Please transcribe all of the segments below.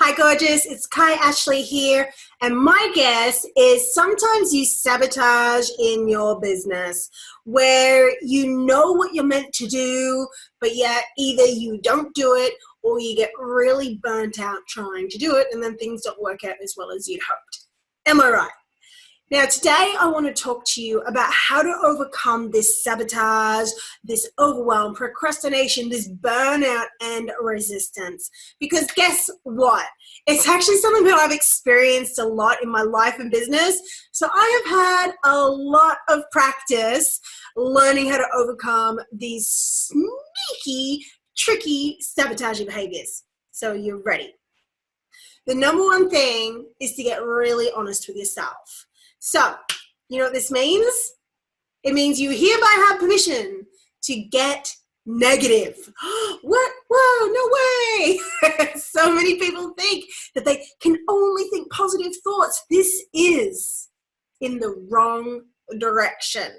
Hi, gorgeous. It's Kai Ashley here. And my guess is sometimes you sabotage in your business where you know what you're meant to do, but yet either you don't do it or you get really burnt out trying to do it and then things don't work out as well as you'd hoped. Am I right? Now, today I want to talk to you about how to overcome this sabotage, this overwhelm, procrastination, this burnout and resistance. Because guess what? It's actually something that I've experienced a lot in my life and business. So I have had a lot of practice learning how to overcome these sneaky, tricky, sabotaging behaviors. So you're ready. The number one thing is to get really honest with yourself. So, you know what this means? It means you hereby have permission to get negative. What? Whoa, no way. So many people think that they can only think positive thoughts. This is in the wrong direction.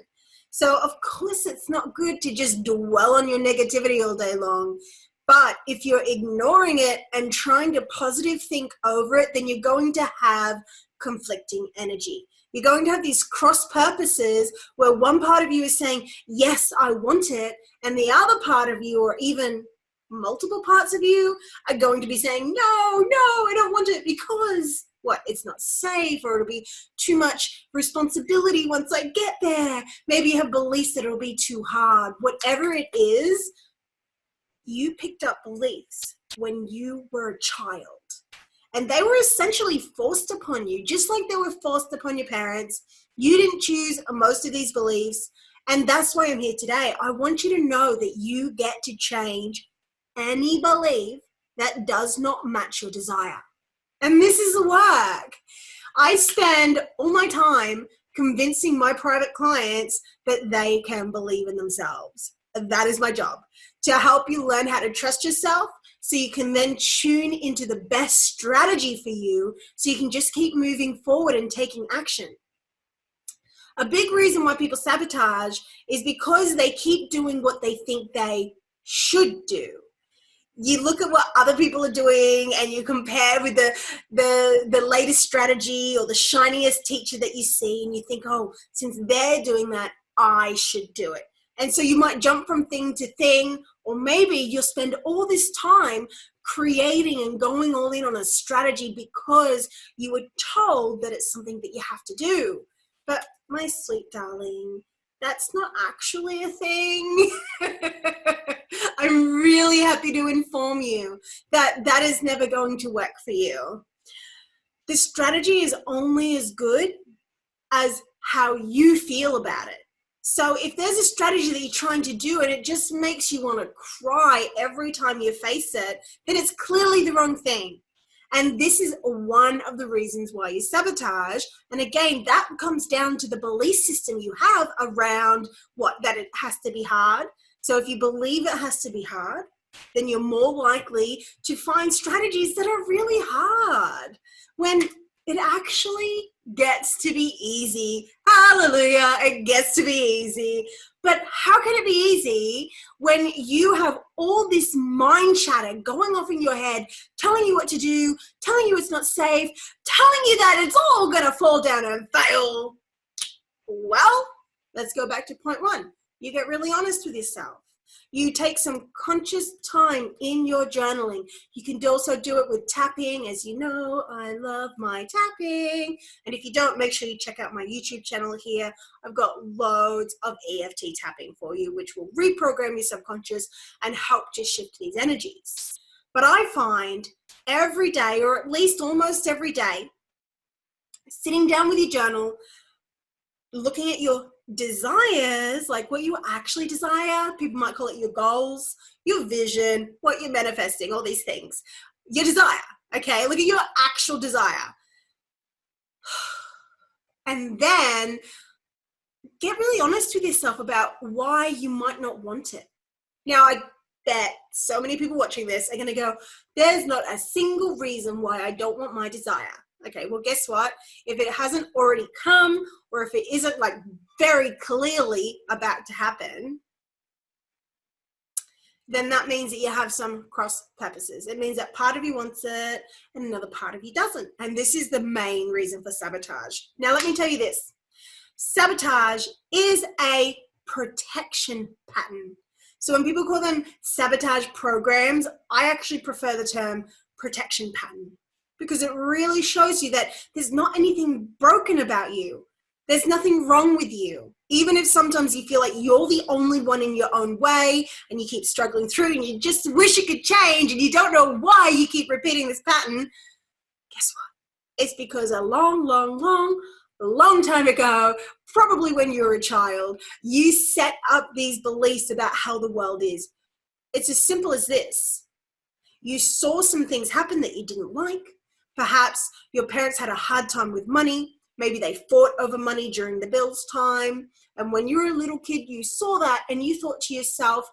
So, of course, it's not good to just dwell on your negativity all day long. But if you're ignoring it and trying to positive think over it, then you're going to have conflicting energy. You're going to have these cross purposes where one part of you is saying, yes, I want it. And the other part of you, or even multiple parts of you, are going to be saying, no, I don't want it because what? It's not safe, or it'll be too much responsibility once I get there. Maybe you have beliefs that it'll be too hard. Whatever it is, you picked up beliefs when you were a child. And they were essentially forced upon you, just like they were forced upon your parents. You didn't choose most of these beliefs. And that's why I'm here today. I want you to know that you get to change any belief that does not match your desire. And this is the work. I spend all my time convincing my private clients that they can believe in themselves. That is my job, to help you learn how to trust yourself, so you can then tune into the best strategy for you so you can just keep moving forward and taking action. A big reason why people sabotage is because they keep doing what they think they should do. You look at what other people are doing and you compare with the latest strategy or the shiniest teacher that you see, and you think, oh, since they're doing that, I should do it. And so you might jump from thing to thing, or maybe you'll spend all this time creating and going all in on a strategy because you were told that it's something that you have to do. But my sweet darling, that's not actually a thing. I'm really happy to inform you that that is never going to work for you. The strategy is only as good as how you feel about it. So if there's a strategy that you're trying to do and it just makes you want to cry every time you face it, then it's clearly the wrong thing. And this is one of the reasons why you sabotage. And again, that comes down to the belief system you have around that it has to be hard. So if you believe it has to be hard, then you're more likely to find strategies that are really hard when it actually gets to be easy. Hallelujah, it gets to be easy. But how can it be easy when you have all this mind chatter going off in your head, telling you what to do, telling you it's not safe, telling you that it's all gonna fall down and fail? Well, let's go back to point one. You get really honest with yourself. You take some conscious time in your journaling. You can also do it with tapping. As you know, I love my tapping. And if you don't, make sure you check out my YouTube channel here. I've got loads of EFT tapping for you, which will reprogram your subconscious and help to shift these energies. But I find every day, or at least almost every day, sitting down with your journal, looking at your desires, like what you actually desire. People might call it your goals, your vision, what you're manifesting, all these things. Your desire, okay? Look at your actual desire. And then get really honest with yourself about why you might not want it. Now, I bet so many people watching this are going to go, there's not a single reason why I don't want my desire. Okay, well, guess what? If it hasn't already come, or if it isn't like very clearly about to happen, then that means that you have some cross purposes. It means that part of you wants it and another part of you doesn't. And this is the main reason for sabotage. Now, let me tell you this. Sabotage is a protection pattern. So when people call them sabotage programs, I actually prefer the term protection pattern because it really shows you that there's not anything broken about you. There's nothing wrong with you. Even if sometimes you feel like you're the only one in your own way and you keep struggling through and you just wish it could change and you don't know why you keep repeating this pattern, guess what? It's because a long time ago, probably when you were a child, you set up these beliefs about how the world is. It's as simple as this. You saw some things happen that you didn't like. Perhaps your parents had a hard time with money. Maybe they fought over money during the bills time. And when you were a little kid, you saw that and you thought to yourself,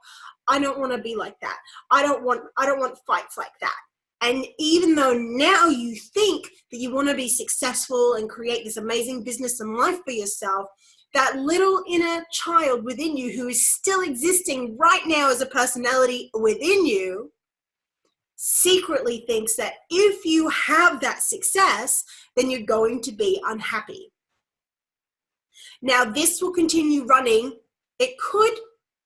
I don't want to be like that. I don't want fights like that. And even though now you think that you want to be successful and create this amazing business and life for yourself, that little inner child within you who is still existing right now as a personality within you secretly thinks that if you have that success, then you're going to be unhappy. Now, this will continue running. It could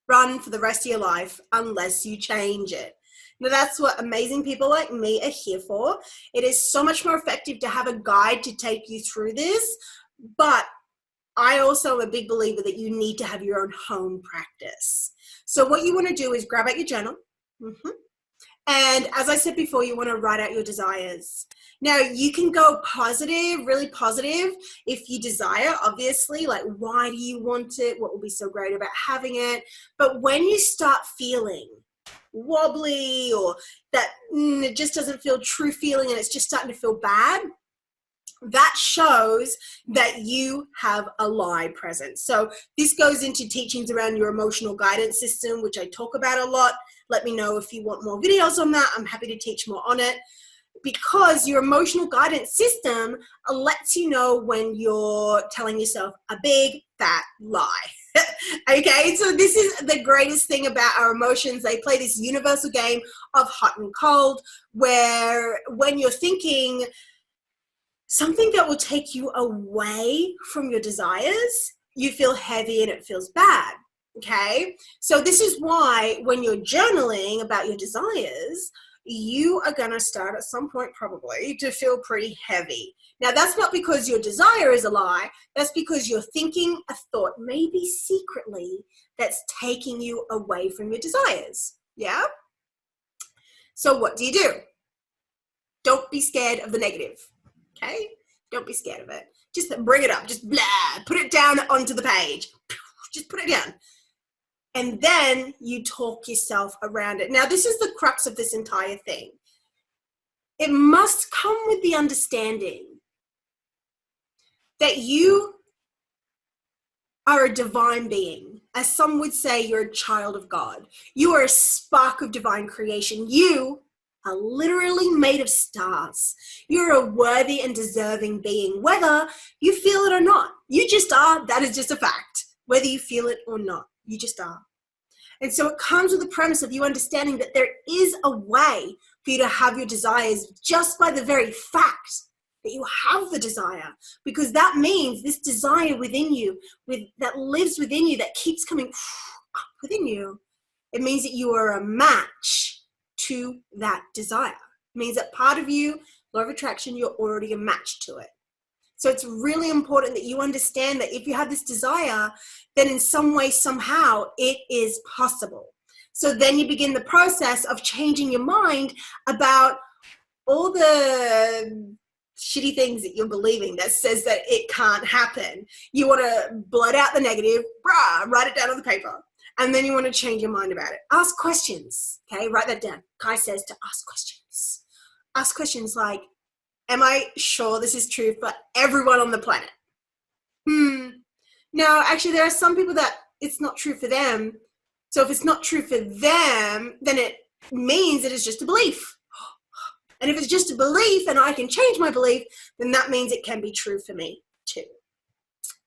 run for the rest of your life unless you change it. Now, that's what amazing people like me are here for. It is so much more effective to have a guide to take you through this, but I also am a big believer that you need to have your own home practice. So what you want to do is grab out your journal. And as I said before, you want to write out your desires. Now, you can go positive, really positive, if you desire, obviously, like why do you want it? What will be so great about having it? But when you start feeling wobbly or that it just doesn't feel true feeling and it's just starting to feel bad, that shows that you have a lie present. So this goes into teachings around your emotional guidance system, which I talk about a lot. Let me know if you want more videos on that. I'm happy to teach more on it, because your emotional guidance system lets you know when you're telling yourself a big fat lie. Okay, so this is the greatest thing about our emotions. They play this universal game of hot and cold, where when you're thinking something that will take you away from your desires, you feel heavy and it feels bad. Okay, so this is why when you're journaling about your desires, you are going to start at some point probably to feel pretty heavy. Now, that's not because your desire is a lie. That's because you're thinking a thought, maybe secretly, that's taking you away from your desires. Yeah? So what do? Don't be scared of the negative. Okay? Don't be scared of it. Just bring it up. Just blah. Put it down onto the page. Just put it down. And then you talk yourself around it. Now, this is the crux of this entire thing. It must come with the understanding that you are a divine being. As some would say, you're a child of God. You are a spark of divine creation. You are literally made of stars. You're a worthy and deserving being, whether you feel it or not. You just are. That is just a fact. Whether you feel it or not, you just are. And so it comes with the premise of you understanding that there is a way for you to have your desires just by the very fact that you have the desire, because that means this desire within you, that lives within you, that keeps coming up within you, it means that you are a match to that desire. It means that part of you, law of attraction, you're already a match to it. So it's really important that you understand that if you have this desire, then in some way, somehow, it is possible. So then you begin the process of changing your mind about all the shitty things that you're believing that says that it can't happen. You want to blurt out the negative, write it down on the paper, and then you want to change your mind about it. Ask questions, okay? Write that down. Kai says to ask questions. Ask questions like, am I sure this is true for everyone on the planet? No, actually, there are some people that it's not true for them. So if it's not true for them, then it means it is just a belief. And if it's just a belief and I can change my belief, then that means it can be true for me too.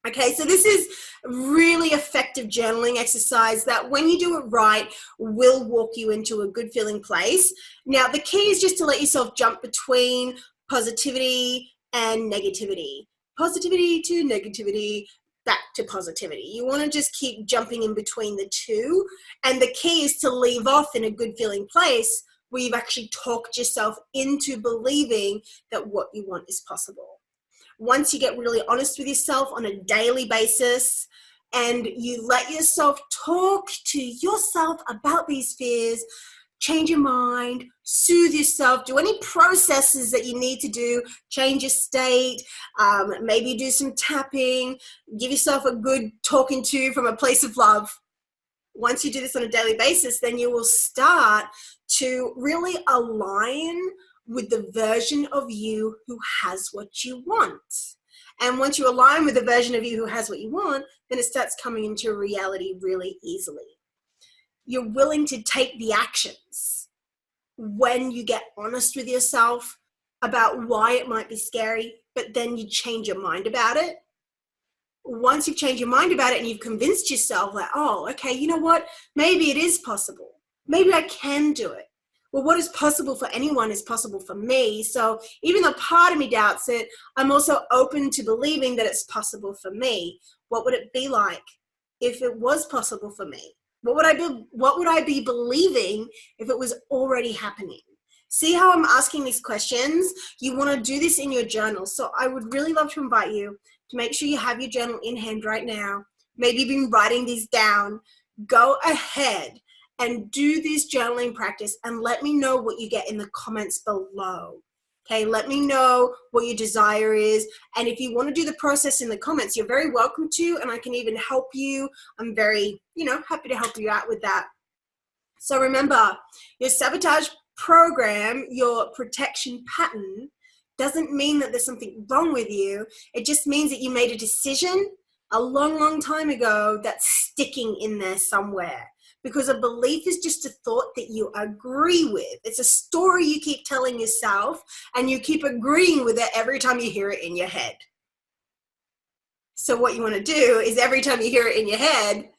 Okay, so this is really effective journaling exercise that when you do it right will walk you into a good feeling place. Now, the key is just to let yourself jump between positivity and negativity. Positivity to negativity, back to positivity. You want to just keep jumping in between the two. And the key is to leave off in a good feeling place where you've actually talked yourself into believing that what you want is possible. Once you get really honest with yourself on a daily basis and you let yourself talk to yourself about these fears, change your mind, soothe yourself, do any processes that you need to do, change your state, maybe do some tapping, give yourself a good talking to from a place of love. Once you do this on a daily basis, then you will start to really align with the version of you who has what you want. And once you align with the version of you who has what you want, then it starts coming into reality really easily. You're willing to take the actions when you get honest with yourself about why it might be scary, but then you change your mind about it. Once you've changed your mind about it and you've convinced yourself that, oh, okay, you know what? Maybe it is possible. Maybe I can do it. Well, what is possible for anyone is possible for me. So even though part of me doubts it, I'm also open to believing that it's possible for me. What would it be like if it was possible for me? What would I be believing if it was already happening? See how I'm asking these questions? You want to do this in your journal. So I would really love to invite you to make sure you have your journal in hand right now. Maybe you've been writing these down. Go ahead and do this journaling practice and let me know what you get in the comments below. Okay, let me know what your desire is. And if you want to do the process in the comments, you're very welcome to, and I can even help you. I'm very, happy to help you out with that. So remember, your sabotage program, your protection pattern, doesn't mean that there's something wrong with you. It just means that you made a decision a long, long time ago that's sticking in there somewhere. Because a belief is just a thought that you agree with. It's a story you keep telling yourself, and you keep agreeing with it every time you hear it in your head. So what you want to do is every time you hear it in your head,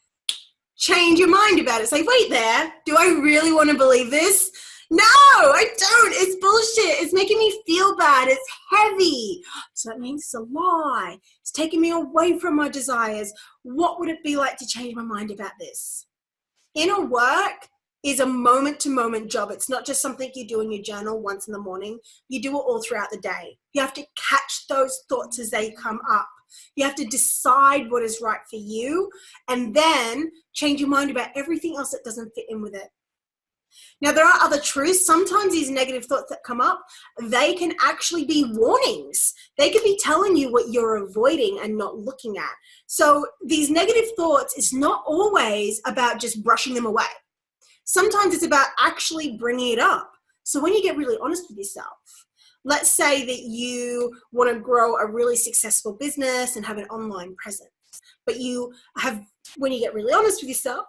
change your mind about it. Say, wait there, do I really want to believe this? No, I don't. It's bullshit. It's making me feel bad. It's heavy. So that means it's a lie. It's taking me away from my desires. What would it be like to change my mind about this? Inner work is a moment-to-moment job. It's not just something you do in your journal once in the morning. You do it all throughout the day. You have to catch those thoughts as they come up. You have to decide what is right for you and then change your mind about everything else that doesn't fit in with it. Now, there are other truths. Sometimes these negative thoughts that come up, they can actually be warnings. They can be telling you what you're avoiding and not looking at. So these negative thoughts is not always about just brushing them away. Sometimes it's about actually bringing it up. So when you get really honest with yourself, let's say that you want to grow a really successful business and have an online presence, but when you get really honest with yourself,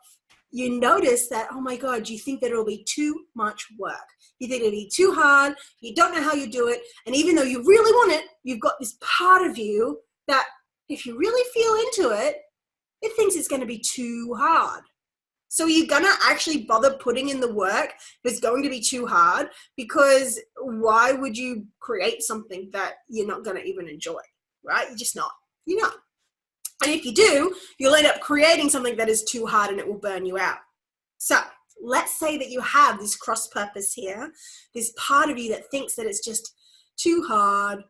you notice that, oh my God, you think that it'll be too much work. You think it'll be too hard. You don't know how you do it. And even though you really want it, you've got this part of you that if you really feel into it, it thinks it's going to be too hard. So you're going to actually bother putting in the work if it's going to be too hard, because why would you create something that you're not going to even enjoy, right? You're just not. You're not. And if you do, you'll end up creating something that is too hard and it will burn you out. So let's say that you have this cross purpose here, this part of you that thinks that it's just too hard.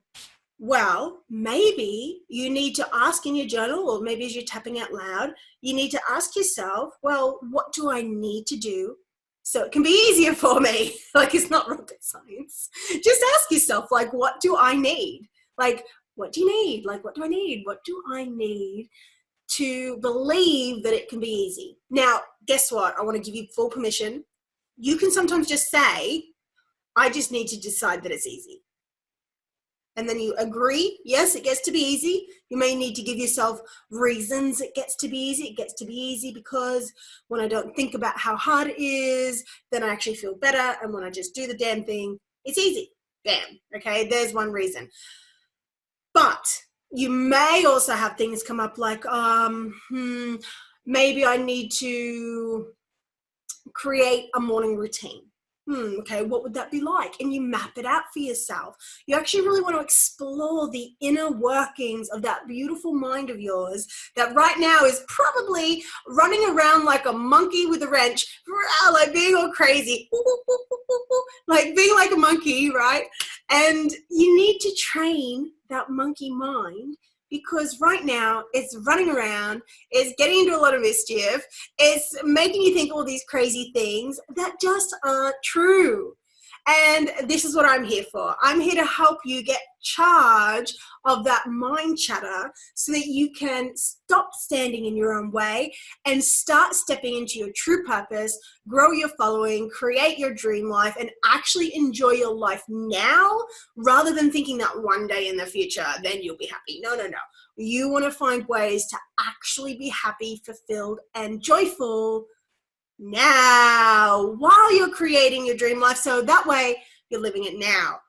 Well, maybe you need to ask in your journal, or maybe as you're tapping out loud, you need to ask yourself, well, what do I need to do so it can be easier for me? Like, it's not rocket science. Just ask yourself, like, what do I need? Like, what do you need? Like, what do I need? What do I need to believe that it can be easy? Now, guess what? I want to give you full permission. You can sometimes just say, I just need to decide that it's easy. And then you agree, yes, it gets to be easy. You may need to give yourself reasons it gets to be easy. It gets to be easy because when I don't think about how hard it is, then I actually feel better. And when I just do the damn thing, it's easy. Bam. Okay, there's one reason. But You may also have things come up like, maybe I need to create a morning routine. Okay, what would that be like? And you map it out for yourself. You actually really want to explore the inner workings of that beautiful mind of yours that right now is probably running around like a monkey with a wrench, like being all crazy, like being like a monkey, right? And you need to train that monkey mind because right now it's running around, it's getting into a lot of mischief, it's making you think all these crazy things that just aren't true. And this is what I'm here for. I'm here to help you get charge of that mind chatter so that you can stop standing in your own way and start stepping into your true purpose, grow your following, create your dream life, and actually enjoy your life now rather than thinking that one day in the future, then you'll be happy. No, no, no. You want to find ways to actually be happy, fulfilled, and joyful now while you're creating your dream life. So that way you're living it now.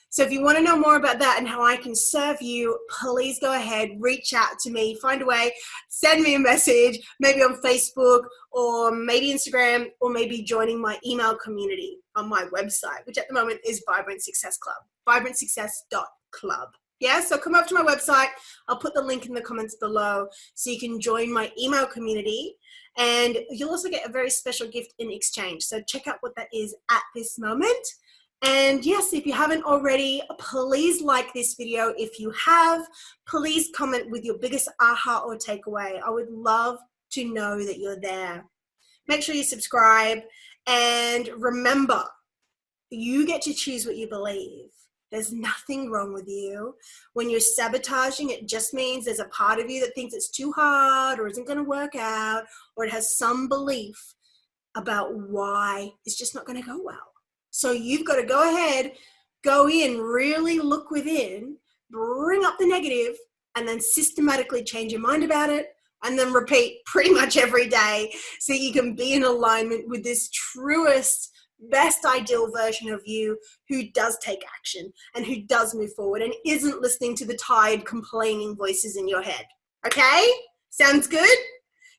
So if you want to know more about that and how I can serve you, please go ahead, reach out to me, find a way, send me a message, maybe on Facebook or maybe Instagram, or maybe joining my email community on my website, which at the moment is Vibrant Success Club, vibrantsuccess.club. Yeah, so come up to my website. I'll put the link in the comments below so you can join my email community. And you'll also get a very special gift in exchange. So check out what that is at this moment. And yes, if you haven't already, please like this video. If you have, please comment with your biggest aha or takeaway. I would love to know that you're there. Make sure you subscribe. And remember, you get to choose what you believe. There's nothing wrong with you. When you're sabotaging, it just means there's a part of you that thinks it's too hard or isn't going to work out, or it has some belief about why it's just not going to go well. So you've got to go ahead, go in, really look within, bring up the negative, and then systematically change your mind about it, and then repeat pretty much every day so you can be in alignment with this truest, best ideal version of you who does take action and who does move forward and isn't listening to the tired, complaining voices in your head. Okay? Sounds good?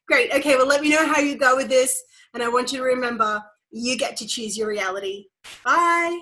Great. Okay, well, let me know how you go with this. And I want you to remember, you get to choose your reality. Bye.